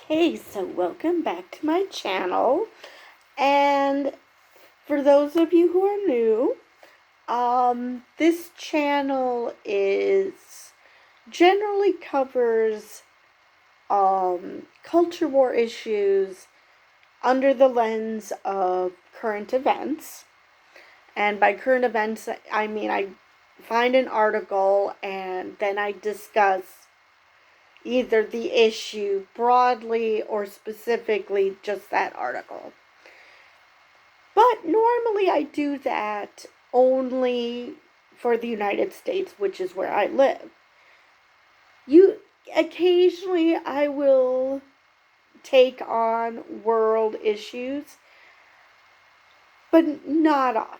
Okay, so welcome back to my channel. And for those of you who are new, this channel is generally covers culture war issues under the lens of current events. And by current events, I mean I find an article and then I discuss either the issue broadly or specifically just that article. But normally I do that only for the United States, which is where I live. Occasionally I will take on world issues, but not often.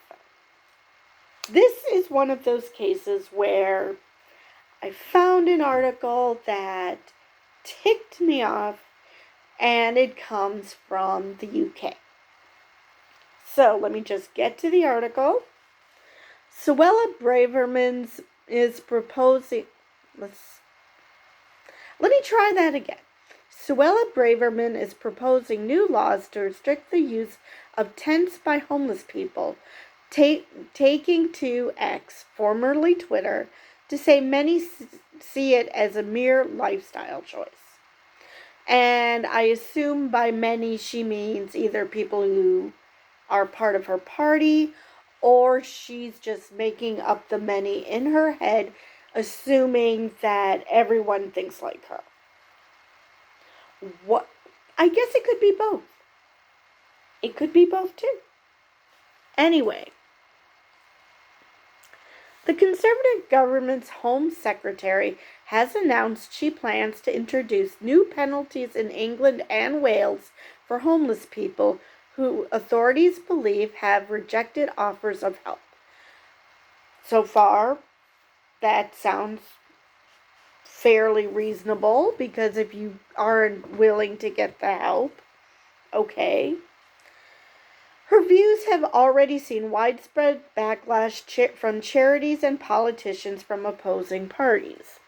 This is one of those cases where I found an article that ticked me off, and it comes from the UK. So let me just get to the article. Suella Braverman is proposing. Let me try that again. Suella Braverman is proposing new laws to restrict the use of tents by homeless people, taking to X, formerly Twitter, to say many see it as a mere lifestyle choice. And I assume by many she means either people who are part of her party, or she's just making up the many in her head, assuming that everyone thinks like her. What? I guess it could be both. It could be both too. Anyway, the Conservative government's Home Secretary has announced she plans to introduce new penalties in England and Wales for homeless people who authorities believe have rejected offers of help. So far, that sounds fairly reasonable, because if you aren't willing to get the help, okay. Her views have already seen widespread backlash from charities and politicians from opposing parties.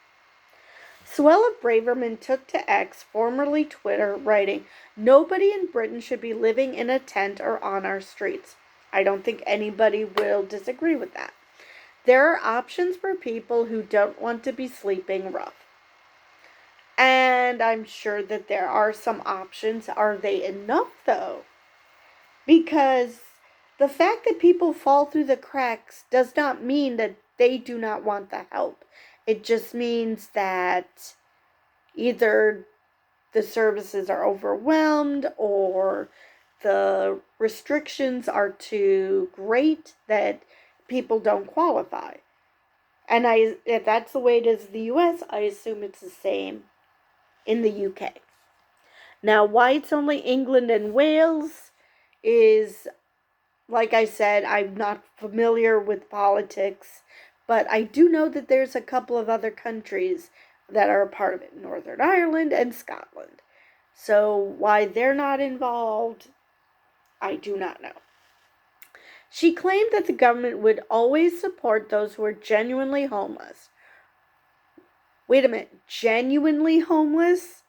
Suella Braverman took to X, formerly Twitter, writing, "Nobody in Britain should be living in a tent or on our streets." I don't think anybody will disagree with that. There are options for people who don't want to be sleeping rough. And I'm sure that there are some options. Are they enough, though? Because the fact that people fall through the cracks does not mean that they do not want the help. It just means that either the services are overwhelmed or the restrictions are too great that people don't qualify. And if that's the way it is in the US, I assume it's the same in the UK. Now, why it's only England and Wales is, like I said, I'm not familiar with politics, but I do know that there's a couple of other countries that are a part of it, Northern Ireland and Scotland. So why they're not involved, I do not know. She claimed that the government would always support those who are genuinely homeless. Wait a minute, genuinely homeless?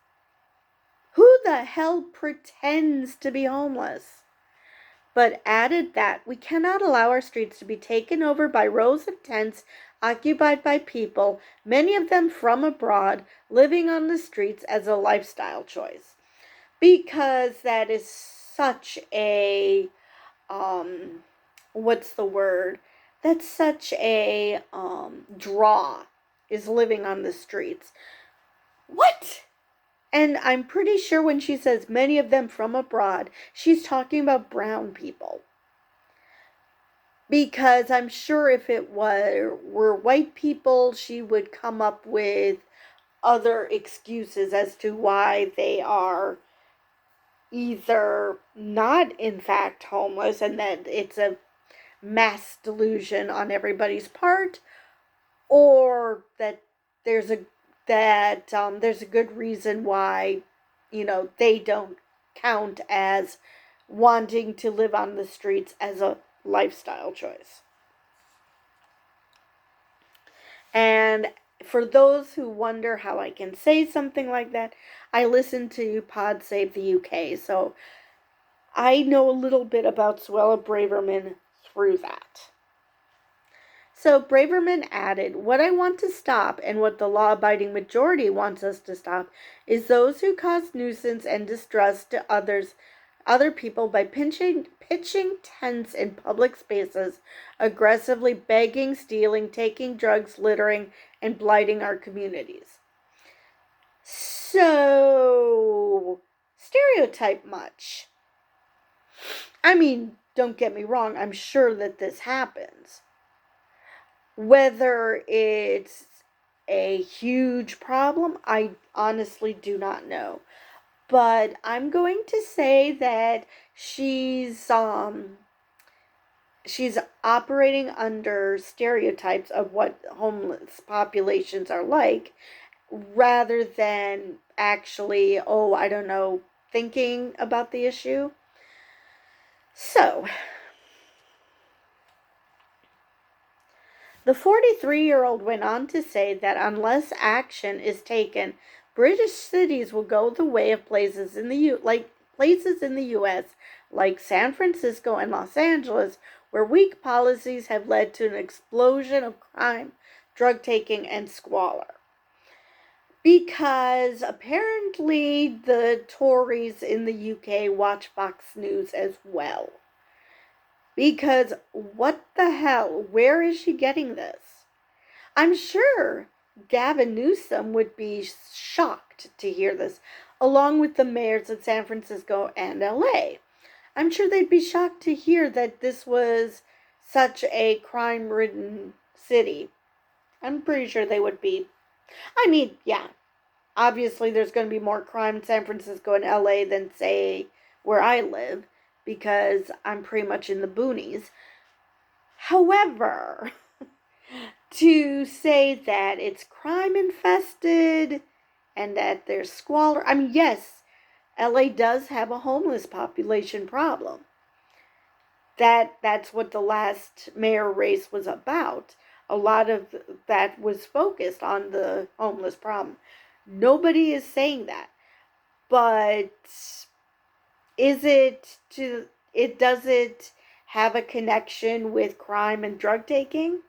Who the hell pretends to be homeless? But added that we cannot allow our streets to be taken over by rows of tents occupied by people, many of them from abroad, living on the streets as a lifestyle choice. Because that is such a, what's the word? That's such a draw, is living on the streets. What? And I'm pretty sure when she says many of them from abroad, she's talking about brown people. Because I'm sure if it were white people, she would come up with other excuses as to why they are either not in fact homeless and that it's a mass delusion on everybody's part, or that there's a there's a good reason why, they don't count as wanting to live on the streets as a lifestyle choice. And for those who wonder how I can say something like that, I listen to Pod Save the UK, so I know a little bit about Suella Braverman through that. So Braverman added, what I want to stop and what the law-abiding majority wants us to stop is those who cause nuisance and distress to other people by pitching tents in public spaces, aggressively begging, stealing, taking drugs, littering, and blighting our communities. So, stereotype much? I mean, don't get me wrong, I'm sure that this happens. Whether it's a huge problem, I honestly do not know. But I'm going to say that she's operating under stereotypes of what homeless populations are like, rather than actually, oh, I don't know, thinking about the issue. So, the 43-year-old went on to say that unless action is taken, British cities will go the way of places in the U.S. like San Francisco and Los Angeles, where weak policies have led to an explosion of crime, drug taking, and squalor. Because apparently the Tories in the UK watch Fox News as well. Because what the hell? Where is she getting this? I'm sure Gavin Newsom would be shocked to hear this, along with the mayors of San Francisco and LA. I'm sure they'd be shocked to hear that this was such a crime-ridden city. I'm pretty sure they would be. I mean, yeah, obviously there's going to be more crime in San Francisco and LA than, say, where I live, because I'm pretty much in the boonies. However, to say that it's crime infested and that there's squalor, I mean, yes, LA does have a homeless population problem. That's what the last mayor race was about. A lot of that was focused on the homeless problem. Nobody is saying that. But does it have a connection with crime and drug taking?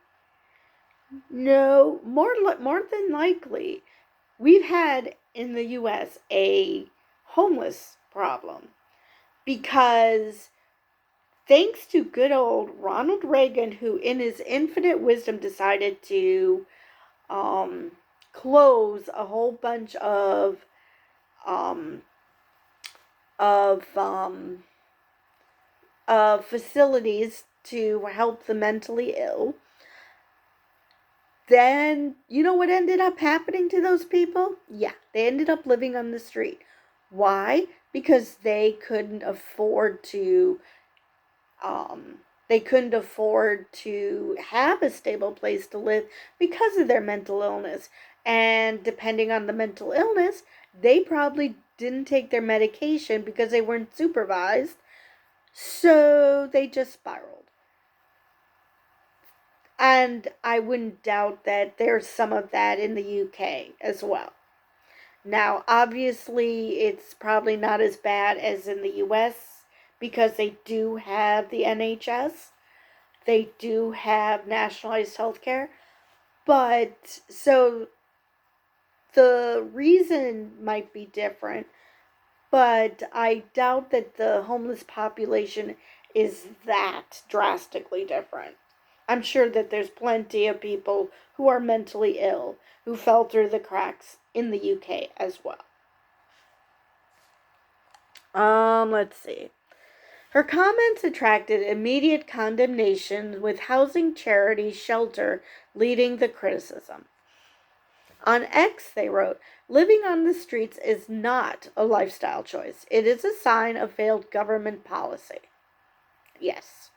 No, more than likely. We've had in the US a homeless problem because thanks to good old Ronald Reagan, who in his infinite wisdom decided to close a whole bunch um, of facilities to help the mentally ill. Then, you know what ended up happening to those people? Yeah, they ended up living on the street. Why? Because they couldn't afford to have a stable place to live because of their mental illness. And depending on the mental illness, they probably didn't take their medication because they weren't supervised. So they just spiraled. And I wouldn't doubt that there's some of that in the UK as well. Now, obviously, it's probably not as bad as in the US because they do have the NHS. They do have nationalized health care. But, so, the reason might be different, but I doubt that the homeless population is that drastically different. I'm sure that there's plenty of people who are mentally ill who fell through the cracks in the UK as well. Let's see. Her comments attracted immediate condemnation, with housing charity Shelter leading the criticism. On X, they wrote, living on the streets is not a lifestyle choice. It is a sign of failed government policy. Yes.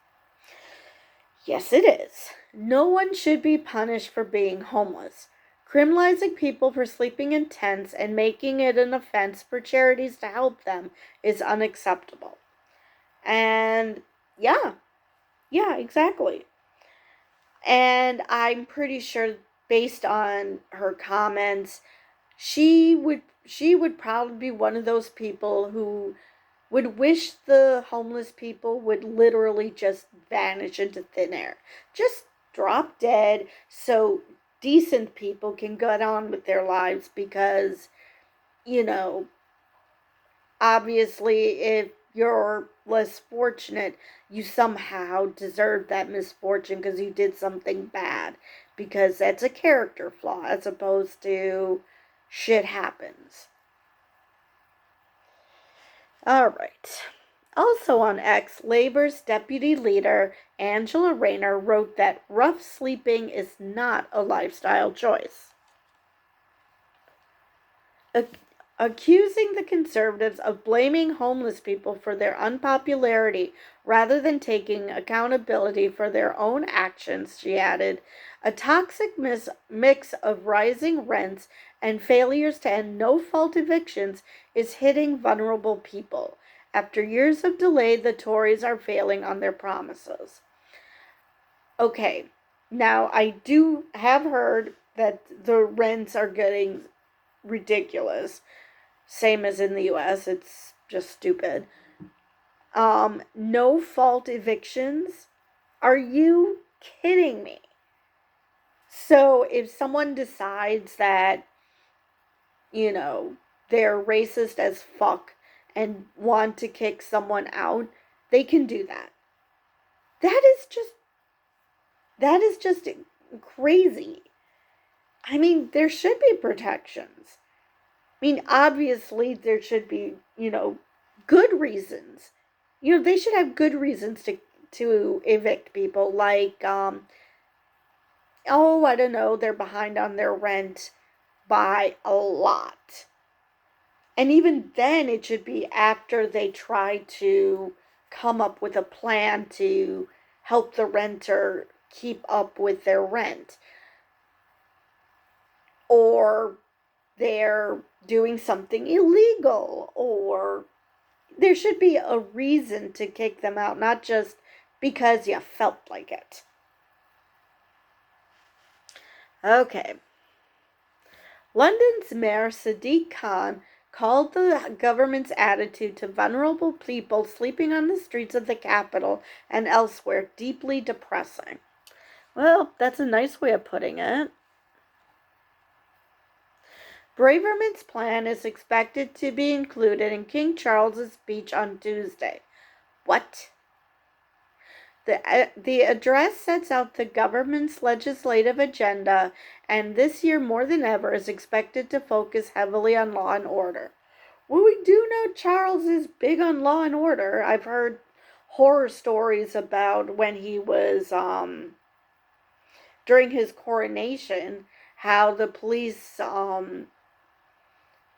Yes, it is. No one should be punished for being homeless. Criminalizing people for sleeping in tents and making it an offense for charities to help them is unacceptable. And yeah, exactly. And I'm pretty sure, based on her comments, she would she would probably be one of those people who would wish the homeless people would literally just vanish into thin air. Just drop dead so decent people can get on with their lives because, you know, obviously, if you're less fortunate, you somehow deserve that misfortune because you did something bad. Because that's a character flaw as opposed to shit happens. All right. Also on X, Labor's deputy leader, Angela Rayner, wrote that rough sleeping is not a lifestyle choice, accusing the Conservatives of blaming homeless people for their unpopularity rather than taking accountability for their own actions. She added, a toxic mix of rising rents and failures to end no-fault evictions is hitting vulnerable people. After years of delay, the Tories are failing on their promises. Okay, now I do have heard that the rents are getting ridiculous. Same as in the US, it's just stupid. No fault evictions? Are you kidding me? So if someone decides that, you know, they're racist as fuck and want to kick someone out, they can do that. That is just that is just crazy. I mean, there should be protections. I mean, obviously there should be, good reasons. They should have good reasons to evict people like oh, I don't know, they're behind on their rent by a lot. And even then it should be after they try to come up with a plan to help the renter keep up with their rent, or they're doing something illegal, or there should be a reason to kick them out, not just because you felt like it. Okay. London's Mayor Sadiq Khan called the government's attitude to vulnerable people sleeping on the streets of the capital and elsewhere deeply depressing. Well, that's a nice way of putting it. Braverman's plan is expected to be included in King Charles's speech on Tuesday. What? The address sets out the government's legislative agenda, and this year more than ever is expected to focus heavily on law and order. Well, we do know Charles is big on law and order. I've heard horror stories about when he was, during his coronation, how the police,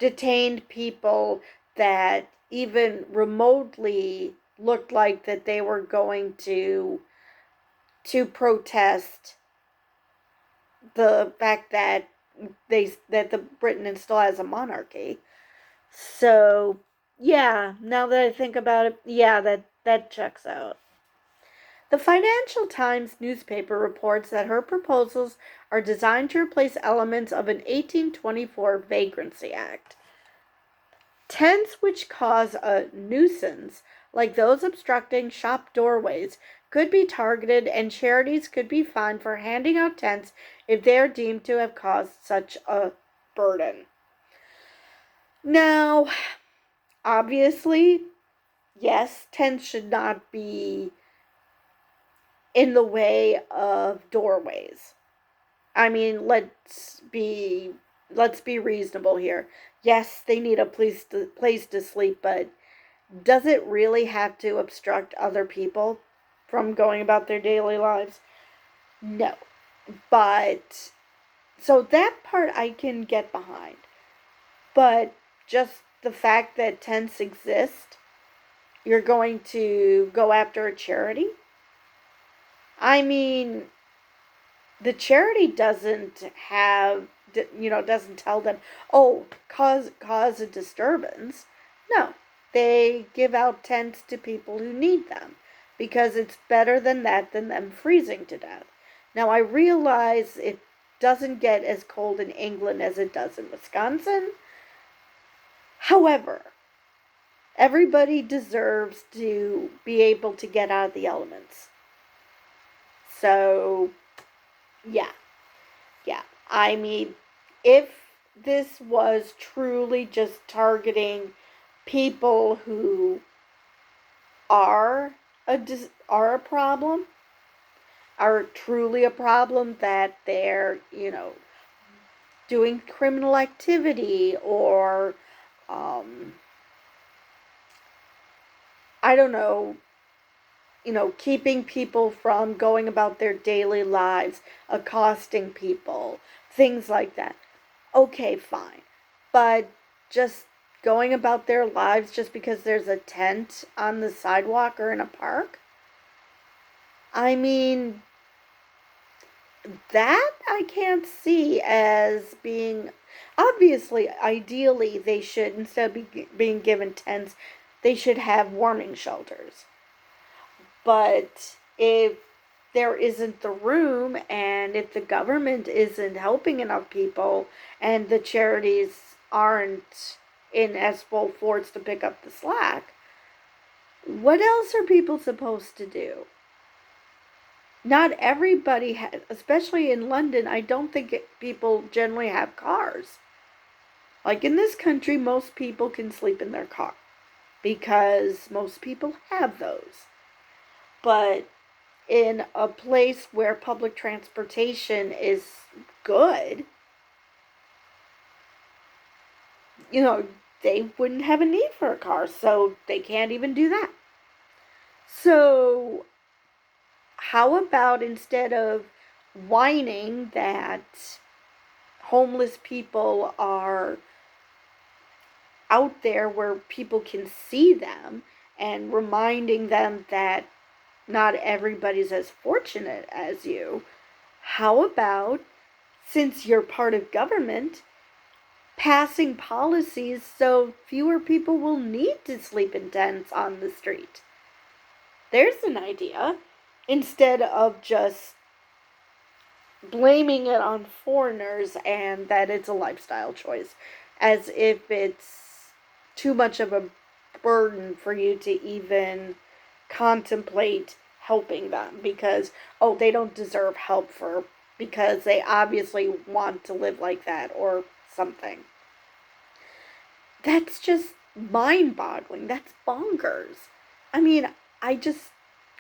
detained people that even remotely looked like that they were going to protest the fact that the Britain still has a monarchy. So yeah, now that I think about it, yeah, that checks out. The Financial Times newspaper reports that her proposals are designed to replace elements of an 1824 Vagrancy Act. Tents which cause a nuisance, like those obstructing shop doorways, could be targeted, and charities could be fined for handing out tents if they are deemed to have caused such a burden. Now, obviously, yes, tents should not be in the way of doorways. I mean, let's be reasonable here. Yes, they need a place to sleep, but does it really have to obstruct other people from going about their daily lives? No. But so that part I can get behind. But just the fact that tents exist, you're going to go after a charity? I mean, the charity doesn't have, doesn't tell them, oh, cause a disturbance. No, they give out tents to people who need them because it's better than them freezing to death. Now I realize it doesn't get as cold in England as it does in Wisconsin, However, everybody deserves to be able to get out of the elements. So, yeah, yeah. I mean, if this was truly just targeting people who are are a problem, are truly a problem, that they're, doing criminal activity, or I don't know, keeping people from going about their daily lives, accosting people, things like that. Okay, fine. But just going about their lives just because there's a tent on the sidewalk or in a park? I mean, that I can't see as being. Obviously, ideally, they should, instead of being given tents, they should have warming shelters. But if there isn't the room, and if the government isn't helping enough people, and the charities aren't in as full force to pick up the slack, what else are people supposed to do? Not everybody especially in London, I don't think people generally have cars. Like in this country, most people can sleep in their car because most people have those. But in a place where public transportation is good, you know, they wouldn't have a need for a car, so they can't even do that. So, how about, instead of whining that homeless people are out there where people can see them, and reminding them that not everybody's as fortunate as you, how about, since you're part of government, passing policies so fewer people will need to sleep in tents on the street? There's an idea. Instead of just blaming it on foreigners and that it's a lifestyle choice, as if it's too much of a burden for you to even contemplate helping them, because, oh, they don't deserve help because they obviously want to live like that or something. That's just mind-boggling. That's bonkers. I mean, I just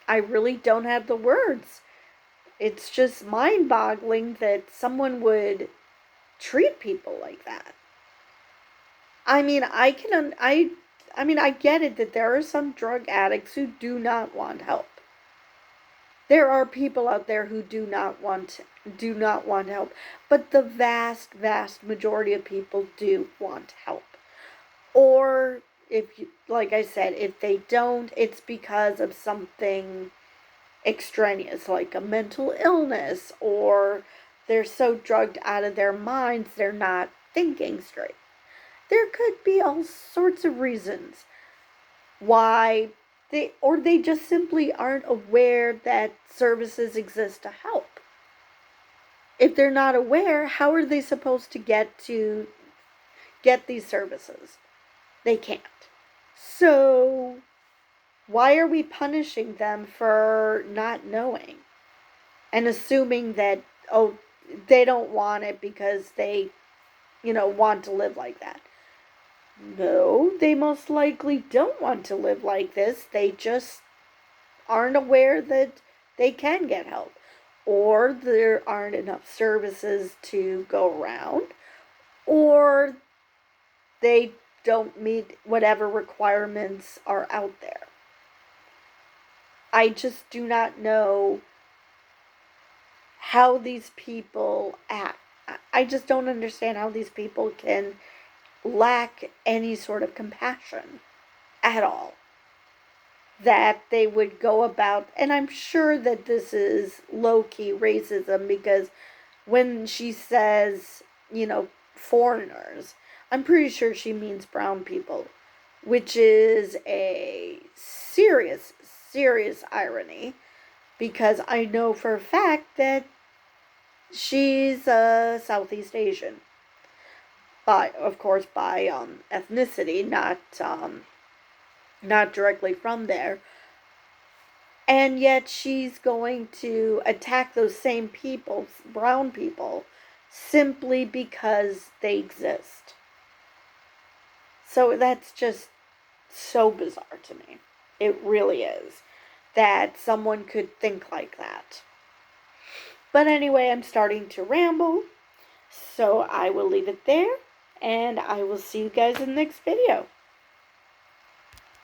I really don't have the words. It's just mind-boggling that someone would treat people like that. I mean, I get it that there are some drug addicts who do not want help. There are people out there who do not want help, but the vast majority of people do want help. Or, if you, like I said, if they don't, it's because of something extraneous, like a mental illness, or they're so drugged out of their minds they're not thinking straight. There could be all sorts of reasons why they just simply aren't aware that services exist to help. If they're not aware, how are they supposed to get these services? They can't. So, why are we punishing them for not knowing and assuming that, oh, they don't want it because they, want to live like that? No, they most likely don't want to live like this. They just aren't aware that they can get help, or there aren't enough services to go around, or they don't meet whatever requirements are out there. I just do not know how these people act. I just don't understand how these people can lack any sort of compassion at all. That they would go about, and I'm sure that this is low-key racism, because when she says, foreigners, I'm pretty sure she means brown people, which is a serious irony, because I know for a fact that she's Southeast Asian. of course, by ethnicity, not directly from there. And yet she's going to attack those same people, brown people, simply because they exist. So that's just so bizarre to me. It really is. That someone could think like that. But anyway, I'm starting to ramble. So I will leave it there. And I will see you guys in the next video.